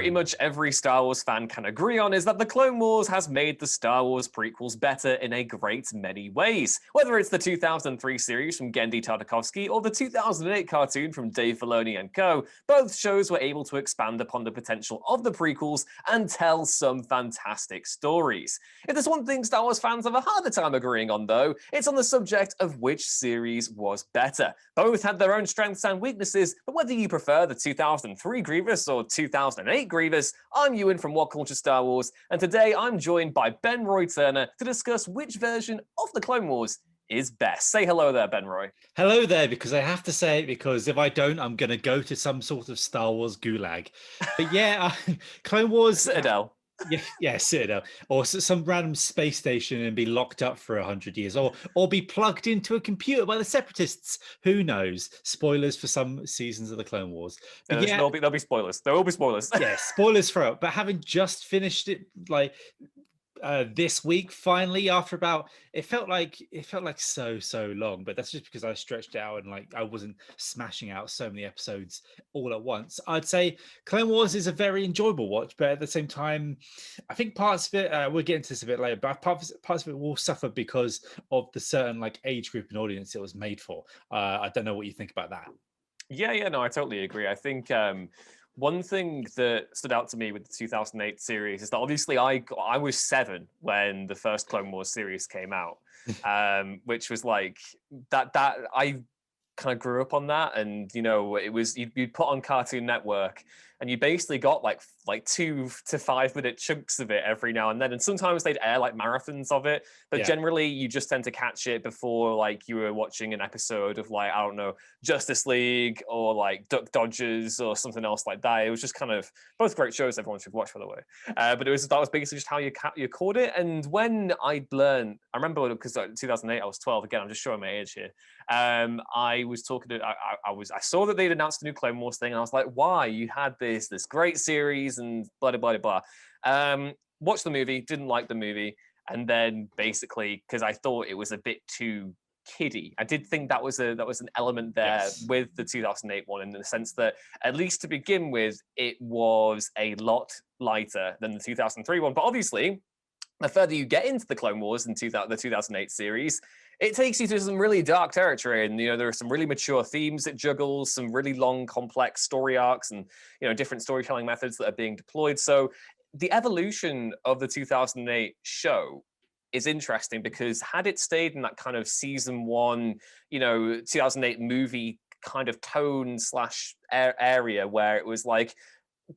pretty much every Star Wars fan can agree on is that The Clone Wars has made the Star Wars prequels better in a great many ways. Whether it's the 2003 series from Genndy Tartakovsky or the 2008 cartoon from Dave Filoni and co., both shows were able to expand upon the potential of the prequels and tell some fantastic stories. If there's one thing Star Wars fans have a harder time agreeing on, though, it's on the subject of which series was better. Both had their own strengths and weaknesses, but whether you prefer the 2003 Grievous or 2008 Grievous, I'm Ewan from What Culture Star Wars, and today I'm joined by Ben-Roy Turner to discuss which version of the Clone Wars is best. Say hello there, Ben-Roy. Hello there, because I have to say it, because if I don't, I'm going to go to some sort of Star Wars gulag. But yeah, Clone Wars... Citadel. Yeah, Citadel, or some random space station and be locked up for 100 years, or be plugged into a computer by the Separatists. Who knows? Spoilers for some seasons of the Clone Wars. But yeah, there'll be spoilers. There will be spoilers. Yeah, spoilers for it. But having just finished it, this week, finally, after about it felt like so long, but that's just because I stretched out and I wasn't smashing out so many episodes all at once. I'd say Clone Wars is a very enjoyable watch, but at the same time, I think parts of it we'll get into this a bit later, but parts of it will suffer because of the certain age group and audience it was made for. I don't know what you think about that. Yeah, no, I totally agree. I think one thing that stood out to me with the 2008 series is that obviously I was 7 when the first Clone Wars series came out, which was that I kind of grew up on that, and it was you'd put on Cartoon Network and you basically got like 2 to 5 minute chunks of it every now and then, and sometimes they'd air marathons of it, but generally you just tend to catch it before you were watching an episode of I don't know, Justice League or Duck Dodgers or something else like that. It was just kind of both great shows everyone should watch, by the way, but that was basically just how you caught it. And when I learned, I remember because 2008 I was 12, again I'm just showing my age here, I was talking to I saw that they'd announced the new Clone Wars thing, and I was like, why? You had this great series and blah blah blah blah. Watched the movie, didn't like the movie, and then basically because I thought it was a bit too kiddie. I did think that was an element there with the 2008 one, in the sense that at least to begin with it was a lot lighter than the 2003 one. But obviously, the further you get into the Clone Wars in the 2008 series, it takes you to some really dark territory, and there are some really mature themes it juggles, some really long, complex story arcs, and different storytelling methods that are being deployed. So the evolution of the 2008 show is interesting, because had it stayed in that kind of season 1, 2008 movie kind of tone / area where it was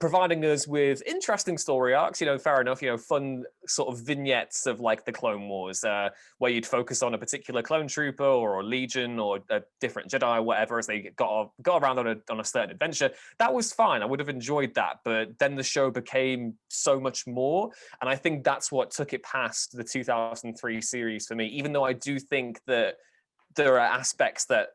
providing us with interesting story arcs, fair enough, fun sort of vignettes of the Clone Wars, where you'd focus on a particular clone trooper or a legion or a different Jedi or whatever as they got around on a certain adventure. That was fine. I would have enjoyed that. But then the show became so much more. And I think that's what took it past the 2003 series for me, even though I do think that there are aspects that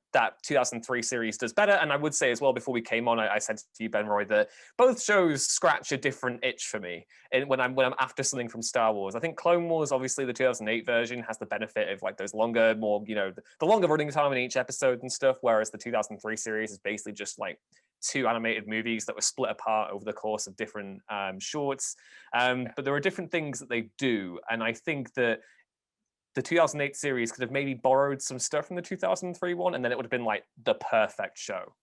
2003 series does better. And I would say as well, before we came on, I said to you, Ben-Roy, that both shows scratch a different itch for me when I'm after something from Star Wars. I think Clone Wars, obviously the 2008 version, has the benefit of those longer, more, the longer running time in each episode and stuff, whereas the 2003 series is basically just 2 animated movies that were split apart over the course of different shorts. But there are different things that they do. And I think that the 2008 series could have maybe borrowed some stuff from the 2003 one, and then it would have been the perfect show.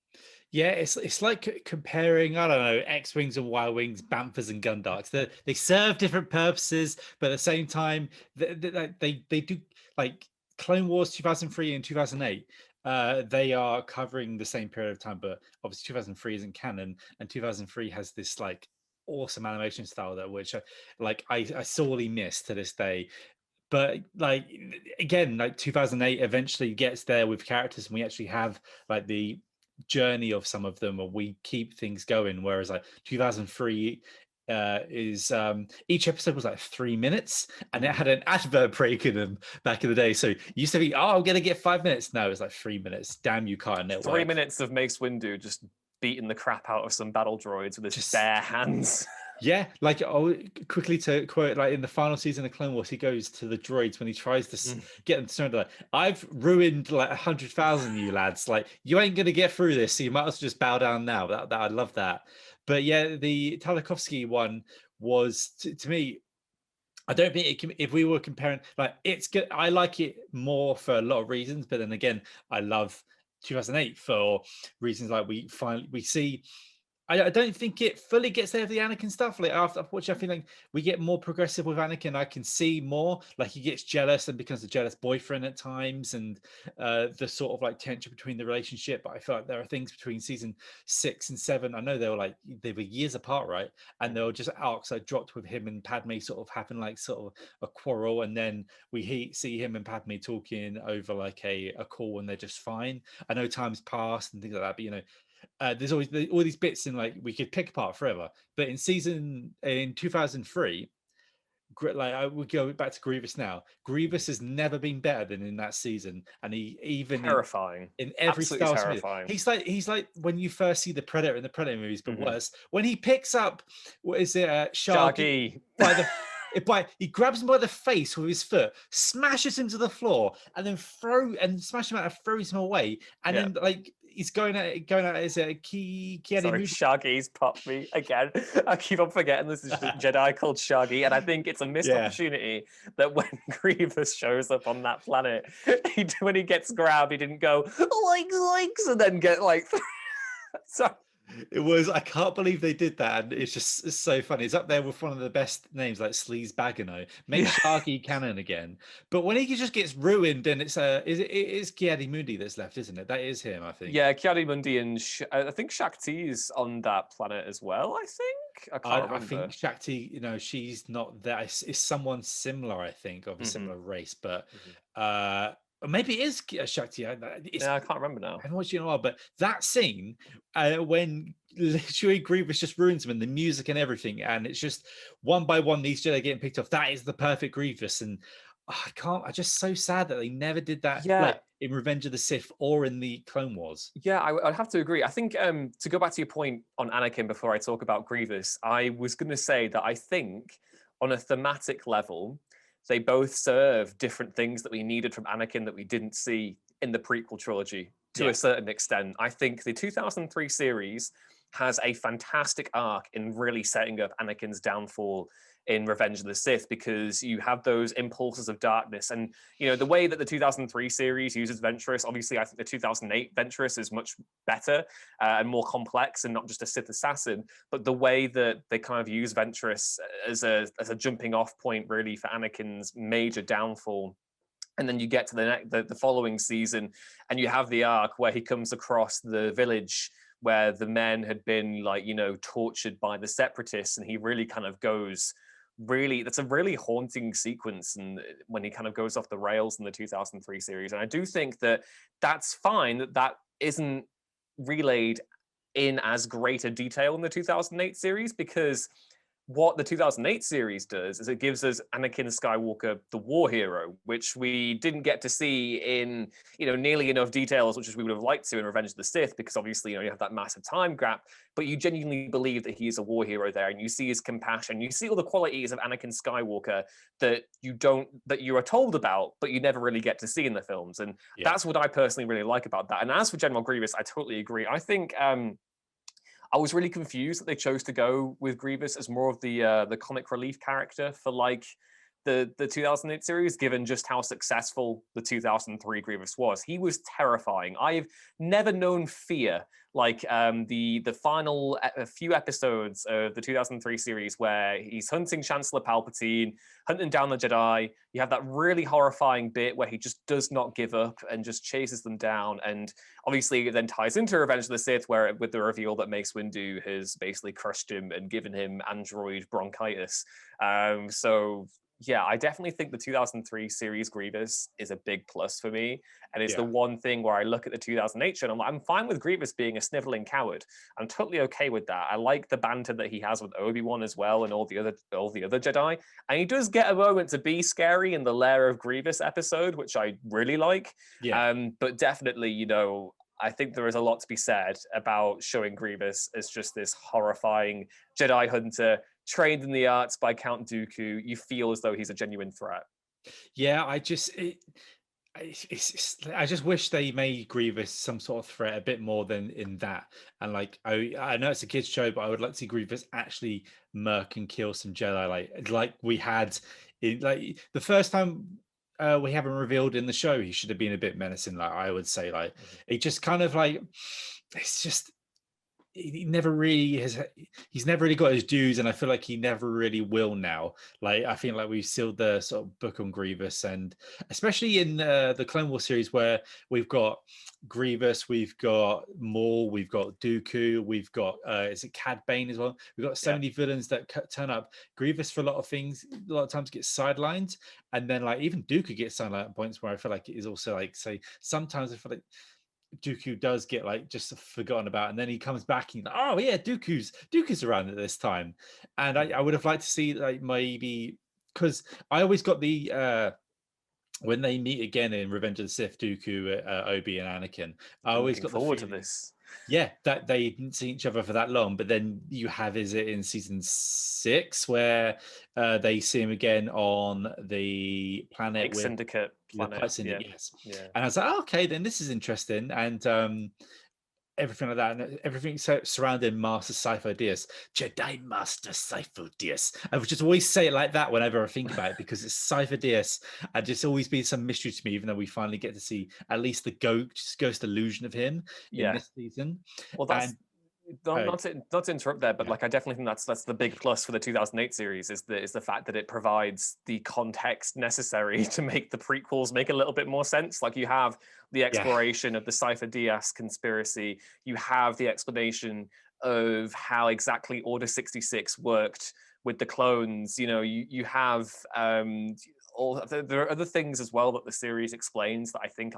Yeah, it's like comparing, I don't know, X-Wings and Y-Wings, Banthas and Gundarks. They serve different purposes, but at the same time, they do, Clone Wars 2003 and 2008. They are covering the same period of time, but obviously 2003 isn't canon, and 2003 has this awesome animation style that which I sorely miss to this day. But again, 2008 eventually gets there with characters, and we actually have the journey of some of them, or we keep things going. Whereas 2003 is each episode was 3 minutes, and it had an advert break in them back in the day. So it used to be, I'm gonna get 5 minutes. Now it's 3 minutes. Damn you, Cartoon Network. 3 minutes of Mace Windu just beating the crap out of some battle droids with his bare hands. Yeah, like quickly to quote, like in the final season of Clone Wars, he goes to the droids when he tries to get them to surrender. Like, I've ruined like 100,000 you lads. Like you ain't gonna get through this, so you might as well just bow down now. That I love that. But yeah, the Tartakovsky one was to me. I don't think it can. If we were comparing, like it's good. I like it more for a lot of reasons, but then again, I love 2008 for reasons like we see. I don't think it fully gets there with the Anakin stuff. Like after watching, I feel like we get more progressive with Anakin. I can see more like he gets jealous and becomes a jealous boyfriend at times, and the sort of like tension between the relationship. But I feel like there are things between season 6 and 7. I know they were years apart, right? And there were just arcs I dropped with him and Padme sort of happen like sort of a quarrel, and then we see him and Padme talking over like a call, and they're just fine. I know time's passed and things like that, but there's always all these bits in like we could pick apart forever. But in 2003, like I would go back to Grievous now. Grievous has never been better than in that season, and he even Terrifying. in every Absolutely Star Wars movie, terrifying. he's like when you first see the Predator in the Predator movies, but Mhm. worse. When he picks up what is it, Shaggy. by the he grabs him by the face with his foot, smashes him to the floor, and then smash him out and throws him away. And Yeah. then like he's going at his Keanu Sorry, Moody. Shaggy's popped me again. I keep on forgetting this is a Jedi called Shaggy, and I think it's a missed Yeah. opportunity that when Grievous shows up on that planet, when he gets grabbed, he didn't go likes, and then get like. Sorry. It was. I can't believe they did that, and it's so funny. It's up there with one of the best names, like Sleaze Bagano. Make Yeah. Sharky canon again. But when he just gets ruined, and it is Kiadi Mundi that's left, isn't it? That is him, I think. Yeah, Kiadi Mundi and I think Shakti's on that planet as well. I think I can't I think remember. Shakti, she's not there. It's someone similar, I think, of a similar race, but maybe it is Shakti. Yeah, I can't remember now. I haven't watched it in a while, but that scene when literally Grievous just ruins him and the music and everything, and it's just one by one these Jedi getting picked off. That is the perfect Grievous, and I can't. I'm just so sad that they never did that, Yeah. like in Revenge of the Sith or in the Clone Wars. Yeah, I'd have to agree. I think to go back to your point on Anakin before I talk about Grievous, I was going to say that I think on a thematic level, they both serve different things that we needed from Anakin that we didn't see in the prequel trilogy to a certain extent. I think the 2003 series has a fantastic arc in really setting up Anakin's downfall in Revenge of the Sith, because you have those impulses of darkness, and the way that the 2003 series uses Ventress. Obviously, I think the 2008 Ventress is much better and more complex, and not just a Sith assassin. But the way that they kind of use Ventress as a jumping off point, really, for Anakin's major downfall. And then you get to the following season, and you have the arc where he comes across the village where the men had been tortured by the separatists, and he really kind of goes. Really, that's a really haunting sequence, and when he kind of goes off the rails in the 2003 series. And I do think that that's fine that isn't relayed in as great a detail in the 2008 series, because what the 2008 series does is it gives us Anakin Skywalker, the war hero, which we didn't get to see in nearly enough detail as much as we would have liked to in Revenge of the Sith, because obviously you have that massive time gap. But you genuinely believe that he is a war hero there, and you see his compassion, you see all the qualities of Anakin Skywalker that you are told about, but you never really get to see in the films. And that's what I personally really like about that. And as for General Grievous, I totally agree. I think I was really confused that they chose to go with Grievous as more of the comic relief character for the 2008 series, given just how successful the 2003 Grievous was. He was terrifying. I've never known fear like the final few episodes of the 2003 series where he's hunting Chancellor Palpatine, hunting down the Jedi. You have that really horrifying bit where he just does not give up and just chases them down. And obviously it then ties into Revenge of the Sith, where with the reveal that Mace Windu has basically crushed him and given him android bronchitis. So yeah, I definitely think the 2003 series Grievous is a big plus for me. And it's the one thing where I look at the 2008 show and I'm fine with Grievous being a sniveling coward. I'm totally okay with that. I like the banter that he has with Obi-Wan as well, and all the other Jedi. And he does get a moment to be scary in the Lair of Grievous episode, which I really like. But definitely, I think there is a lot to be said about showing Grievous as just this horrifying Jedi hunter trained in the arts by Count Dooku. You feel as though he's a genuine threat. Yeah, I just wish they made Grievous some sort of threat a bit more than in that. And like I know it's a kids show, but I would like to see Grievous actually murk and kill some Jedi, like we had in like the first time we haven't revealed in the show. He should have been a bit menacing. Like I would say, like it just kind of like it's just he never really has. He's never really got his dues, and I feel like he never really will now. Like I think like we've sealed the sort of book on Grievous, and especially in the Clone Wars series where we've got Grievous, we've got Maul, we've got Dooku, we've got is it Cad Bane as well? We've got so many villains that turn up. Grievous for a lot of things, a lot of times gets sidelined, and then like even Dooku gets sidelined at points where I feel like it is also like say sometimes I feel like Dooku does get like just forgotten about, and then he comes back and oh yeah, Dooku's around at this time, and I would have liked to see like maybe because I always got the when they meet again in Revenge of the Sith, Dooku, Obi, and Anakin. I I'm always looking got the forward feeling, to this. yeah, that they didn't see each other for that long, but then you have is it in season 6 where they see him again on the planet with Syndicate the planet. Pike Syndicate, yes. Yeah. And I was like, oh, okay, then this is interesting, and everything like that, and everything surrounding Master Sifo Dyas, Jedi Master Sifo Dyas. I would just always say it like that whenever I think about it because it's Sifo Dyas, and just always been some mystery to me. Even though we finally get to see at least the ghost illusion of him in this season, Well, that's and not to interrupt there, but yeah, like I definitely think that's the big plus for the 2008 series is the fact that it provides the context necessary to make the prequels make a little bit more sense. Like you have the exploration of the Cypher Diaz conspiracy, you have the explanation of how exactly Order 66 worked with the clones. You know, you have there are other things as well that the series explains that I think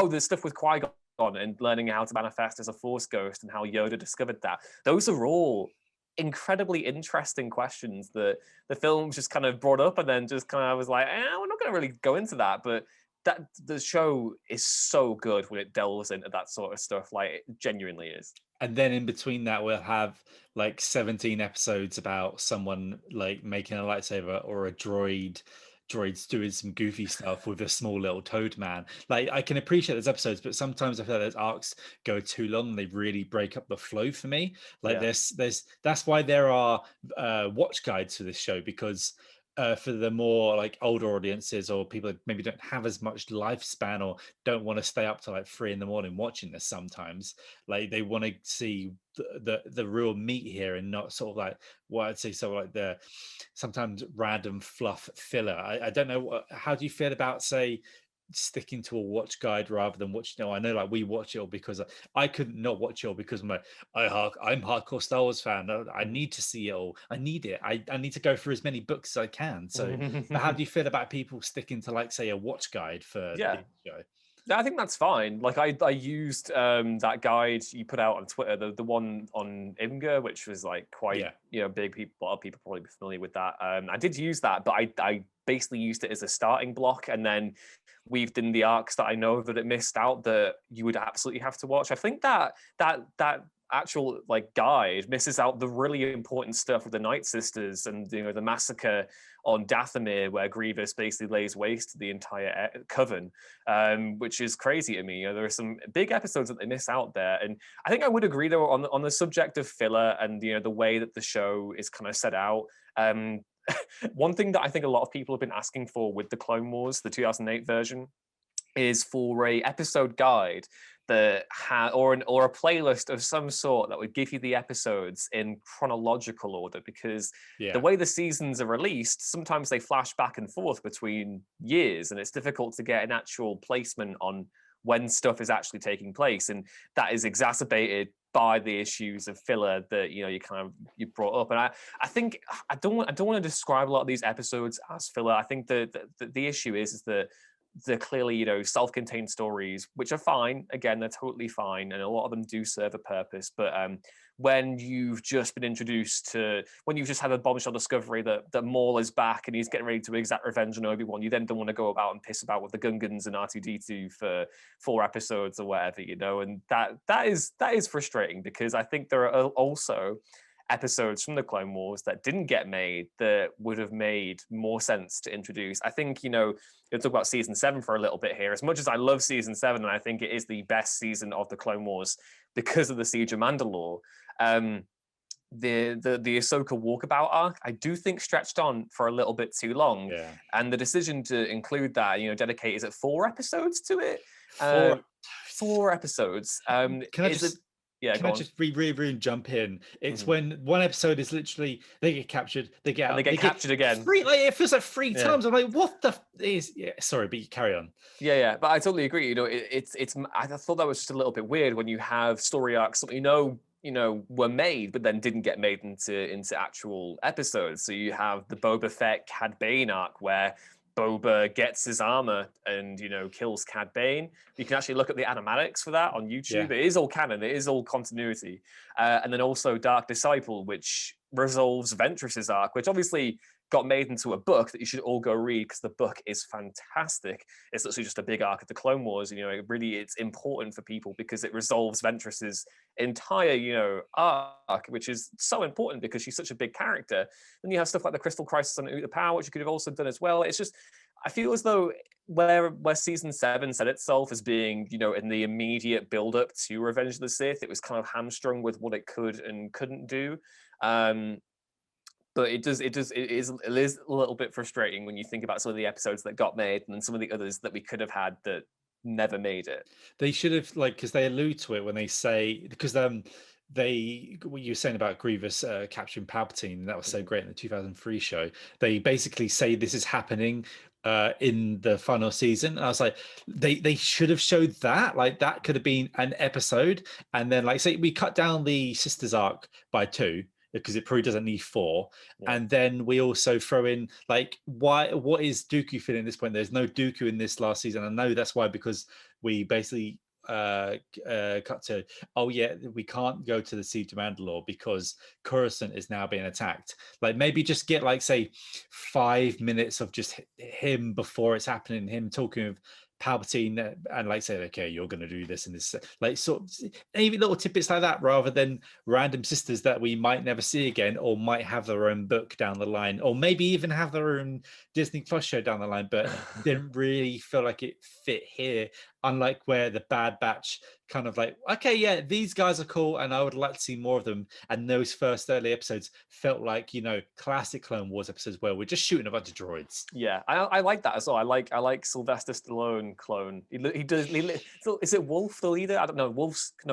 there's stuff with Qui-Gon and learning how to manifest as a Force ghost and how Yoda discovered that. Those are all incredibly interesting questions that the film just kind of brought up and then just kind of was like, we're not going to really go into that. But that the show is so good when it delves into that sort of stuff. Like it genuinely is. and then in between that we'll have like 17 episodes about someone like making a lightsaber or a droid's doing some goofy stuff with a small little toad man. Like I can appreciate those episodes, but sometimes I feel like those arcs go too long and they really break up the flow for me. Like there's that's why there are watch guides for this show, because for the more like older audiences or people that maybe don't have as much lifespan or don't want to stay up to like 3 a.m. watching this, sometimes like they want to see the real meat here and not sort of like what I'd say sort of like the sometimes random fluff filler. I don't know how do you feel about say sticking to a watch guide rather than watching. I know like we watch it all because I couldn't not watch it all because I'm hardcore Star Wars fan. I need to see it all. I need it. I need to go through as many books as I can. So but how do you feel about people sticking to like say a watch guide for this show? I think that's fine. Like I used that guide you put out on Twitter, the one on Imgur, which was like quite big. People, a lot of people probably be familiar with that. I did use that, but I basically used it as a starting block, and then weaved in the arcs that I know that it missed out that you would absolutely have to watch. I think that actual like guide misses out the really important stuff with the Night Sisters and the massacre on Dathomir, where Grievous basically lays waste to the entire coven, which is crazy to me. There are some big episodes that they miss out there, and I think I would agree though on the subject of filler and the way that the show is kind of set out. One thing that I think a lot of people have been asking for with the Clone Wars, the 2008 version, is for a episode guide that or a playlist of some sort that would give you the episodes in chronological order, because the way the seasons are released, sometimes they flash back and forth between years, and it's difficult to get an actual placement on when stuff is actually taking place, and that is exacerbated by the issues of filler that you brought up. And I think I don't want to describe a lot of these episodes as filler. I think the issue is that they're clearly self-contained stories, which are fine. Again, they're totally fine, and a lot of them do serve a purpose. But when you've just been introduced to, when you've just had a bombshell discovery that Maul is back and he's getting ready to exact revenge on Obi-Wan, you then don't want to go about and piss about with the Gungans and R2-D2 for 4 episodes or whatever, and that is frustrating, because I think there are also episodes from the Clone Wars that didn't get made that would have made more sense to introduce. I think, we'll talk about season 7 for a little bit here. As much as I love season 7, and I think it is the best season of the Clone Wars because of the Siege of Mandalore, the Ahsoka walkabout arc, I do think stretched on for a little bit too long. Yeah. And the decision to include that, dedicate, is it 4 episodes to it? 4 episodes. Can I just really jump in? It's when one episode is literally they get captured, they get out, and they get captured again. It feels like 3 times. I'm like, what the is? Yeah, sorry, but you carry on. Yeah, but I totally agree. It's. I thought that was just a little bit weird when you have story arcs that were made, but then didn't get made into actual episodes. So you have the Boba Fett Cad Bane arc where Boba gets his armor and kills Cad Bane. You can actually look at the animatics for that on YouTube. It is all canon. It is all continuity. And then also Dark Disciple, which resolves Ventress's arc, which obviously got made into a book that you should all go read because the book is fantastic. It's literally just a big arc of the Clone Wars. It's important for people because it resolves Ventress's entire, arc, which is so important because she's such a big character. Then you have stuff like the Crystal Crisis on Uther Power, which you could have also done as well. It's just, I feel as though where season 7 set itself as being, in the immediate build-up to Revenge of the Sith, it was kind of hamstrung with what it could and couldn't do. But it is a little bit frustrating when you think about some of the episodes that got made and then some of the others that we could have had that never made it. They should have, because they allude to it when they say, because what you were saying about Grievous capturing Palpatine, that was so great in the 2003 show. They basically say this is happening in the final season. And I was like, they should have showed that. Like that could have been an episode. And then say we cut down the sisters arc by 2, because it probably doesn't need 4. And then we also throw in what is Dooku feeling at this point? There's no Dooku in this last season. I know that's why, because we basically cut to, we can't go to the Siege of Mandalore because Coruscant is now being attacked. Maybe just get 5 minutes of just him before it's happening, him talking with Palpatine and say, okay, you're going to do this and this, sort of maybe little tidbits like that, rather than random sisters that we might never see again, or might have their own book down the line, or maybe even have their own Disney Plus show down the line, but didn't really feel like it fit here. Unlike where the Bad Batch kind of these guys are cool and I would like to see more of them. And those first early episodes felt like, classic Clone Wars episodes where we're just shooting a bunch of droids. Yeah, I like that as well. I like Sylvester Stallone clone. He does. Is it Wolf the leader? I don't know.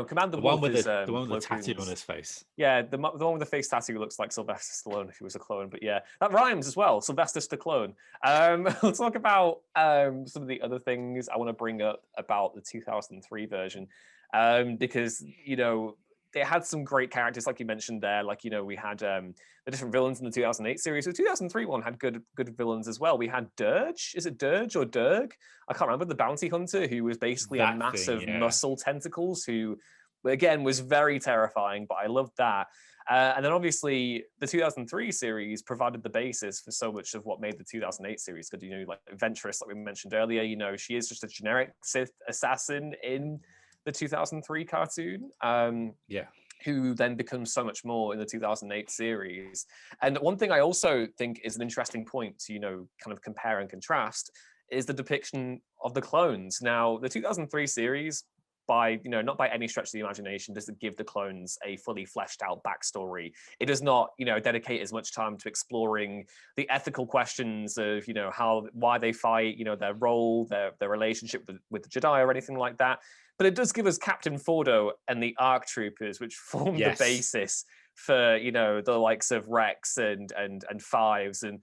Commander Wolf is the one with the tattoo on his face. Yeah, the one with the face tattoo looks like Sylvester Stallone if he was a clone. But yeah, that rhymes as well. Sylvester Stallone. We'll talk about some of the other things I want to bring up about the 2003 version, because they had some great characters, like you mentioned there. We had the different villains in the 2008 series. The 2003 one had good villains as well. We had Dirge. Is it Dirge or Durg? I can't remember. The bounty hunter who was basically a massive muscle tentacles who, again, was very terrifying, but I loved that. And then obviously the 2003 series provided the basis for so much of what made the 2008 series good. Ventress, like we mentioned earlier, she is just a generic Sith assassin in the 2003 cartoon, who then becomes so much more in the 2008 series. And one thing I also think is an interesting point to, kind of compare and contrast is the depiction of the clones. Now, the 2003 series, not by any stretch of the imagination, does it give the clones a fully fleshed out backstory. It does not, dedicate as much time to exploring the ethical questions of, why they fight, their role, their relationship with the Jedi or anything like that. But it does give us Captain Fordo and the ARC troopers, which form the basis for, the likes of Rex and Fives. And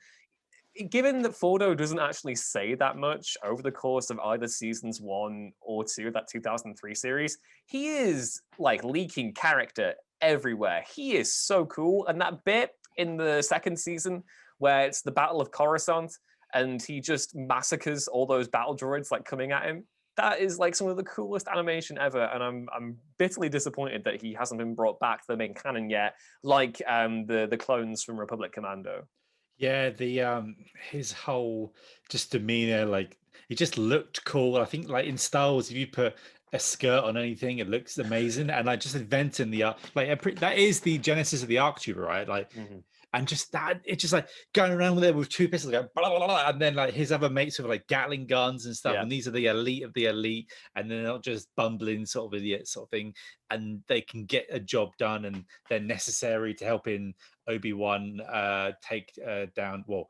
given that Fordo doesn't actually say that much over the course of either seasons 1 or 2 of that 2003 series, he is leaking character everywhere. He is so cool. And that bit in the second season where it's the Battle of Coruscant and he just massacres all those battle droids coming at him, that is some of the coolest animation ever, and I'm bitterly disappointed that he hasn't been brought back to the main canon yet, the clones from Republic Commando. Yeah, his whole just demeanor, he just looked cool. I think in Star Wars, if you put a skirt on anything, it looks amazing. And like just inventing the that is the genesis of the arc tuber, right? Like, and just that it's just like going around with it with two pistols, like blah, blah, blah, blah, and then like his other mates with like Gatling guns and stuff. Yeah. And these are the elite of the elite, and they're not just bumbling sort of idiots sort of thing. And they can get a job done, and they're necessary to help in Obi-Wan take down, well,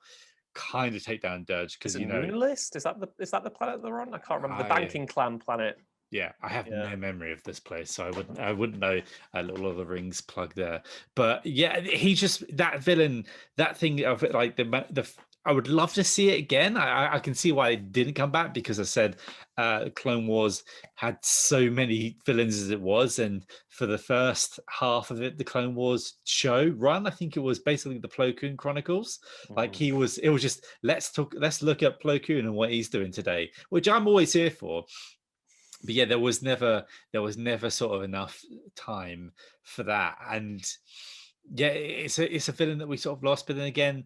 kind of take down Dirge, because Is it Moonlist? Is that the planet they're on? I can't remember. The Banking Clan planet. Yeah, I have no memory of this place, so I wouldn't know a little of the Rings plug there. But yeah, he just, that villain, that thing of it, like the I would love to see it again. I can see why it didn't come back, because I said Clone Wars had so many villains as it was, and for the first half of it, the Clone Wars show run, I think it was basically the Plo Koon Chronicles. Like it was just let's look at Plo Koon and what he's doing today, which I'm always here for. But yeah, there was never sort of enough time for that. And yeah, it's a villain that we sort of lost. But then again,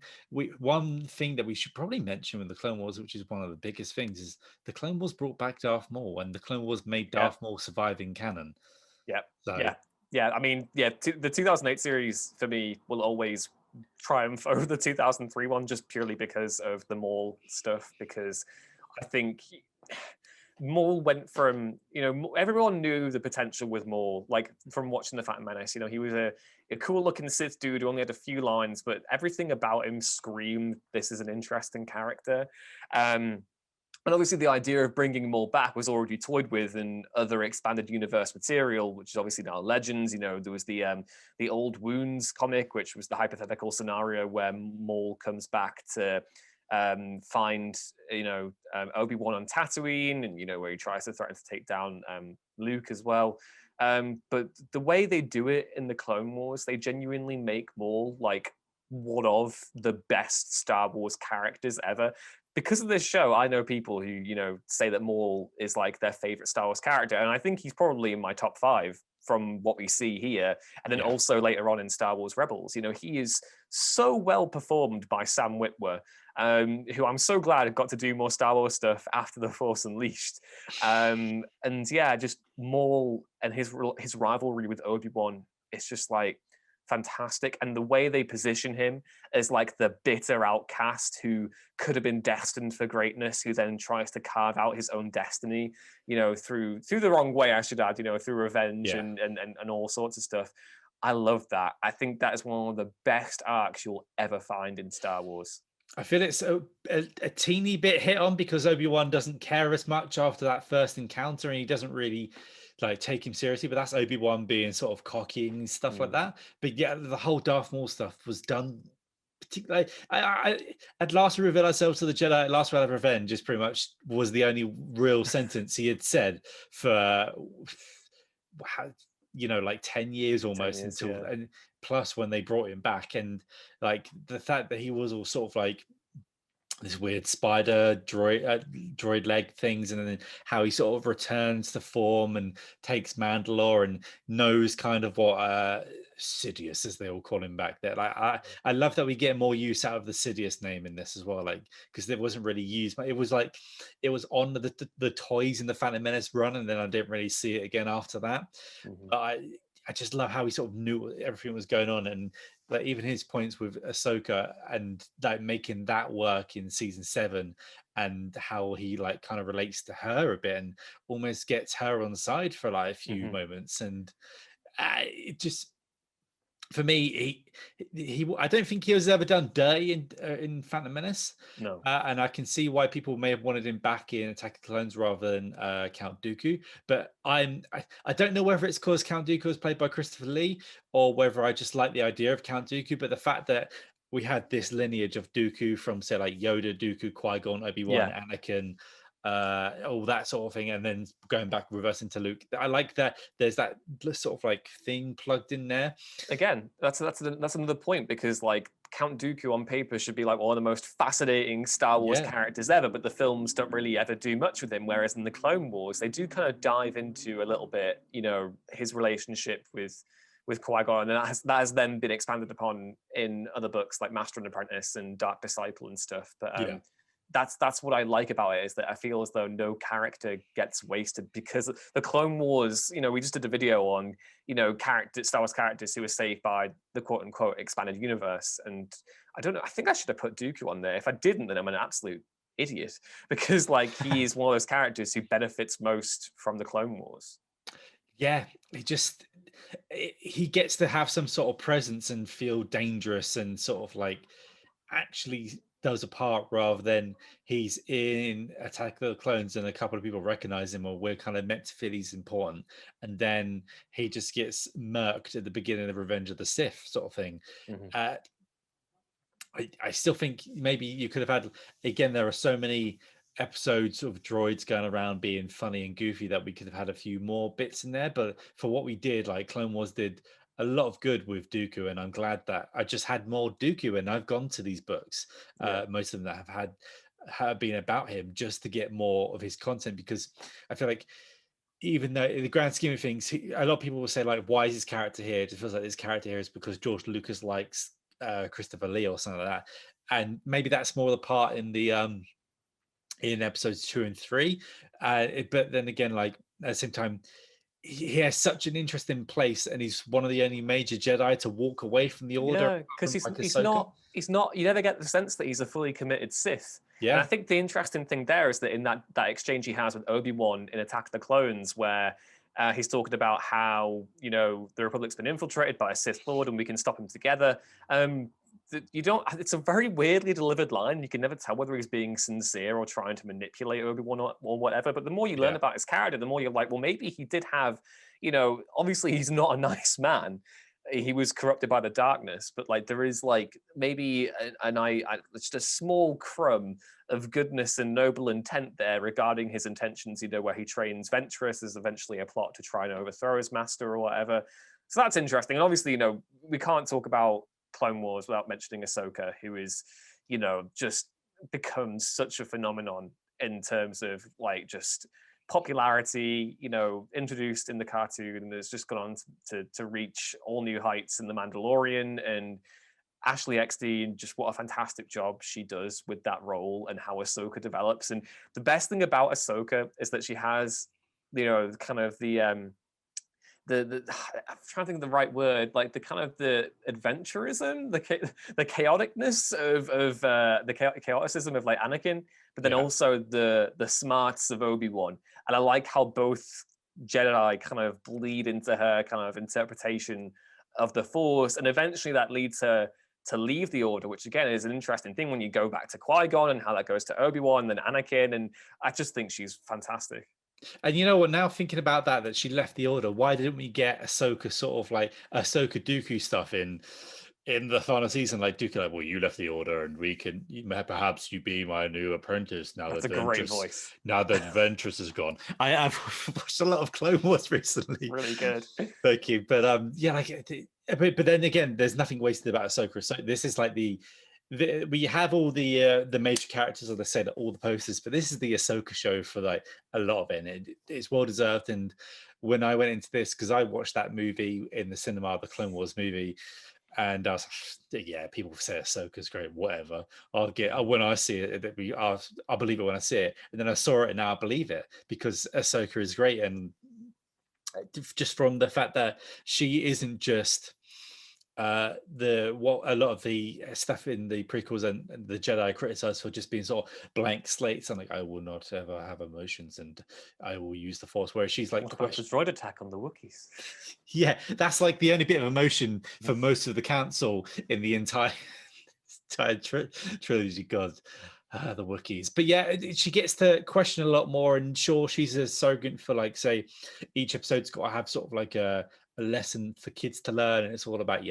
one thing that we should probably mention with the Clone Wars, which is one of the biggest things, is the Clone Wars brought back Darth Maul, and the Clone Wars made Darth Maul survive in canon. Yeah. So, yeah. I mean, the 2008 series for me will always triumph over the 2003 one, just purely because of the Maul stuff. Because I think Maul went from, everyone knew the potential with Maul, like from watching The Phantom Menace. He was a cool looking Sith dude who only had a few lines, but everything about him screamed, this is an interesting character. And obviously the idea of bringing Maul back was already toyed with in other expanded universe material, which is obviously now Legends. There was the Old Wounds comic, which was the hypothetical scenario where Maul comes back to find Obi-Wan on Tatooine, and where he tries to threaten to take down Luke as well. But the way they do it in the Clone Wars, they genuinely make Maul like one of the best Star Wars characters ever. Because of this show, I know people who say that Maul is like their favorite Star Wars character, and I think he's probably in my top 5 from what we see here, and then also later on in Star Wars Rebels. He is so well performed by Sam Witwer, who I'm so glad got to do more Star Wars stuff after The Force Unleashed. And yeah, just Maul and his rivalry with Obi-Wan, it's just like fantastic. And the way they position him as like the bitter outcast who could have been destined for greatness, who then tries to carve out his own destiny, through the wrong way, I should add, through revenge and all sorts of stuff. I love that. I think that is one of the best arcs you'll ever find in Star Wars. I feel it's a teeny bit hit on, because Obi-Wan doesn't care as much after that first encounter, and he doesn't really like take him seriously. But that's Obi-Wan being sort of cocky and stuff like that. But yeah, the whole Darth Maul stuff was done particularly. At last we reveal ourselves to the Jedi. At last we'll have revenge is pretty much was the only real sentence he had said for like 10 years almost, 10 years, until and plus when they brought him back, and like the fact that he was all sort of like this weird spider droid leg things, and then how he sort of returns to form and takes Mandalore and knows kind of what Sidious, as they all call him back there. Like I love that we get more use out of the Sidious name in this as well, like because it wasn't really used, but it was like it was on the toys in the Phantom Menace run, and then I didn't really see it again after that. But I just love how he sort of knew everything was going on, and like even his points with Ahsoka and like making that work in season 7, and how he like kind of relates to her a bit and almost gets her on side for like a few moments, and it just, for me, he I don't think he was ever done dirty in Phantom Menace. No. And I can see why people may have wanted him back in Attack of the Clones rather than Count Dooku. But I don't know whether it's because Count Dooku was played by Christopher Lee, or whether I just like the idea of Count Dooku. But the fact that we had this lineage of Dooku from, say, like Yoda, Dooku, Qui-Gon, Obi-Wan, Anakin, all that sort of thing, and then going back reversing to Luke. I like that there's that sort of like thing plugged in there. Again, that's another point, because like Count Dooku on paper should be like one of the most fascinating Star Wars characters ever, but the films don't really ever do much with him. Whereas in the Clone Wars, they do kind of dive into a little bit, his relationship with Qui-Gon, and that has then been expanded upon in other books like Master and Apprentice and Dark Disciple and stuff. But that's what I like about it, is that I feel as though no character gets wasted, because the Clone Wars, we just did a video on, Star Wars characters who were saved by the quote unquote expanded universe. And I don't know, I think I should have put Dooku on there. If I didn't, then I'm an absolute idiot, because like he is one of those characters who benefits most from the Clone Wars. Yeah, he gets to have some sort of presence and feel dangerous and sort of like actually does a part, rather than he's in Attack of the Clones and a couple of people recognize him, or we're kind of meant to feel he's important, and then he just gets murked at the beginning of Revenge of the Sith sort of thing. Mm-hmm. I still think maybe you could have had, again, there are so many episodes of droids going around being funny and goofy that we could have had a few more bits in there, but for what we did, like Clone Wars did a lot of good with Dooku, and I'm glad that I just had more Dooku, and I've gone to these books, most of them that have been about him, just to get more of his content, because I feel like, even though in the grand scheme of things, a lot of people will say like, why is his character here? It just feels like this character here is because George Lucas likes Christopher Lee or something like that, and maybe that's more the part in the in episodes 2 and 3, but then again, like at the same time, he has such an interesting place, and he's one of the only major Jedi to walk away from the Order. Yeah, because like he's Ahsoka. not. You never get the sense that he's a fully committed Sith. And I think the interesting thing there is that in that exchange he has with Obi-Wan in Attack of the Clones, where he's talking about how the Republic's been infiltrated by a Sith Lord and we can stop him together. You don't. It's a very weirdly delivered line. You can never tell whether he's being sincere or trying to manipulate Obi-Wan or whatever. But the more you learn about his character, the more you're like, well, maybe he did have, obviously he's not a nice man. He was corrupted by the darkness, but like there is like maybe just a small crumb of goodness and noble intent there regarding his intentions. Where he trains Ventress is eventually a plot to try and overthrow his master or whatever. So that's interesting. And obviously, we can't talk about Clone Wars without mentioning Ahsoka, who is, just becomes such a phenomenon in terms of like just popularity, introduced in the cartoon, and has just gone on to reach all new heights in The Mandalorian. And Ashley Eckstein, just what a fantastic job she does with that role and how Ahsoka develops. And the best thing about Ahsoka is that she has, kind of the I'm trying to think of the right word, like the kind of the adventurism, the chaoticness of the chaoticism of like Anakin, but then also the smarts of Obi-Wan. And I like how both Jedi kind of bleed into her kind of interpretation of the Force, and eventually that leads her to leave the Order, which again is an interesting thing when you go back to Qui-Gon and how that goes to Obi-Wan and Anakin. And I just think she's fantastic. And you know what? Now thinking about that she left the Order, why didn't we get Ahsoka sort of like Ahsoka Dooku stuff in the final season? Like Dooku, like, well, you left the Order, and we can perhaps you be my new apprentice now. That's a great voice. Now that Ventress is gone. I've watched a lot of Clone Wars recently. Really good. Thank you. But but then again, there's nothing wasted about Ahsoka. So this is like we have all the major characters, as I said, all the posters, but this is the Ahsoka show for like a lot of it. It's well deserved. And when I went into this, because I watched that movie in the cinema, the Clone Wars movie, and I was like, yeah, people say Ahsoka's great, whatever. When I see it, I'll believe it when I see it. And then I saw it, and now I believe it, because Ahsoka is great. And just from the fact that she isn't just what a lot of the stuff in the prequels and the Jedi criticized for just being sort of blank slates, and like, I will not ever have emotions and I will use the Force, whereas she's like, what about the droid attack on the Wookiees? Yeah, that's like the only bit of emotion for most of the council in the entire trilogy. God, the Wookiees. But yeah, she gets to question a lot more, and sure, she's a surrogate for, like, say, each episode's got to have sort of like a lesson for kids to learn, and it's all about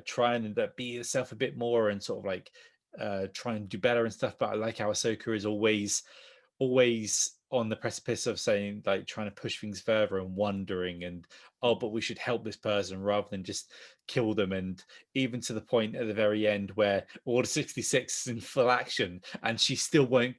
trying to be yourself a bit more and sort of like try and do better and stuff. But I like how Ahsoka is always on the precipice of saying, like, trying to push things further and wondering, and but we should help this person rather than just kill them. And even to the point at the very end where Order 66 is in full action and she still won't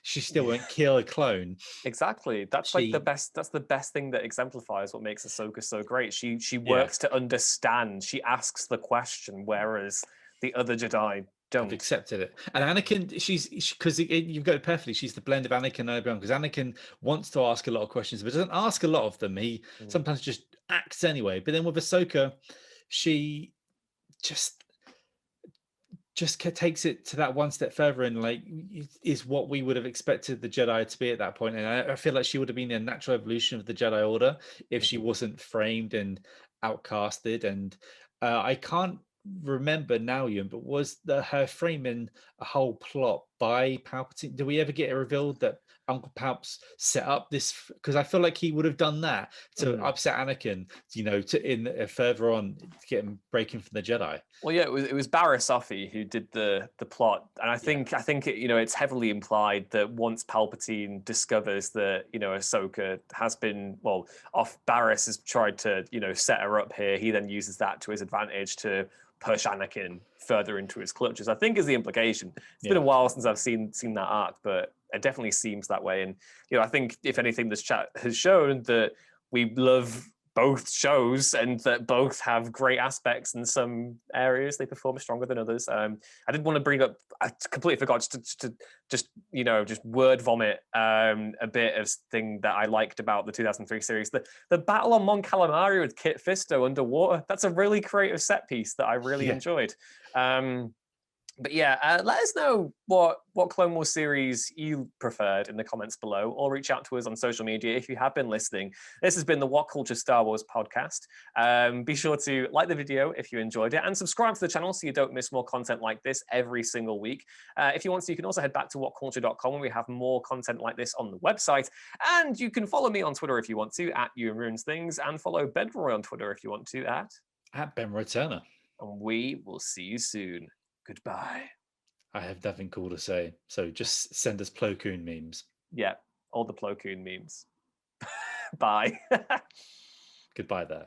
she still won't kill a clone. Exactly. That's the best thing that exemplifies what makes Ahsoka so great. She works to understand. She asks the question, whereas the other Jedi I've accepted it. And Anakin, she's because you've got it perfectly. She's the blend of Anakin and Obi-Wan, because Anakin wants to ask a lot of questions, but doesn't ask a lot of them. He sometimes just acts anyway. But then with Ahsoka, she just takes it to that one step further, and like is what we would have expected the Jedi to be at that point. And I feel like she would have been a natural evolution of the Jedi Order if she wasn't framed and outcasted. And I can't remember now, Ewan, but was her framing a whole plot by Palpatine? Do we ever get it revealed that Uncle Palps set up this? Because I feel like he would have done that to upset Anakin, to further on to get him breaking from the Jedi. Well, yeah, it was Barra Sophie who did the plot, and I think it, it's heavily implied that once Palpatine discovers that Ahsoka has been off, Barriss has tried to set her up here. He then uses that to his advantage to push Anakin further into his clutches, I think, is the implication. It's been a while since I've seen that arc, but it definitely seems that way. And I think if anything, this chat has shown that we love both shows and that both have great aspects. In some areas they perform stronger than others. I did want to bring up, I completely forgot to just word vomit a bit of thing that I liked about the 2003 series. The battle on Mon Calamari with Kit Fisto underwater, that's a really creative set piece that I really enjoyed. But yeah, let us know what Clone Wars series you preferred in the comments below, or reach out to us on social media if you have been listening. This has been the What Culture Star Wars podcast. Be sure to like the video if you enjoyed it, and subscribe to the channel so you don't miss more content like this every single week. If you want to, you can also head back to whatculture.com, where we have more content like this on the website. And you can follow me on Twitter if you want to, at Ewan Ruins Things, and follow Ben-Roy on Twitter if you want to, at Ben-Roy Turner. And we will see you soon. Goodbye. I have nothing cool to say, so just send us Plo Koon memes. Yeah, all the Plo Koon memes. Bye. Goodbye there.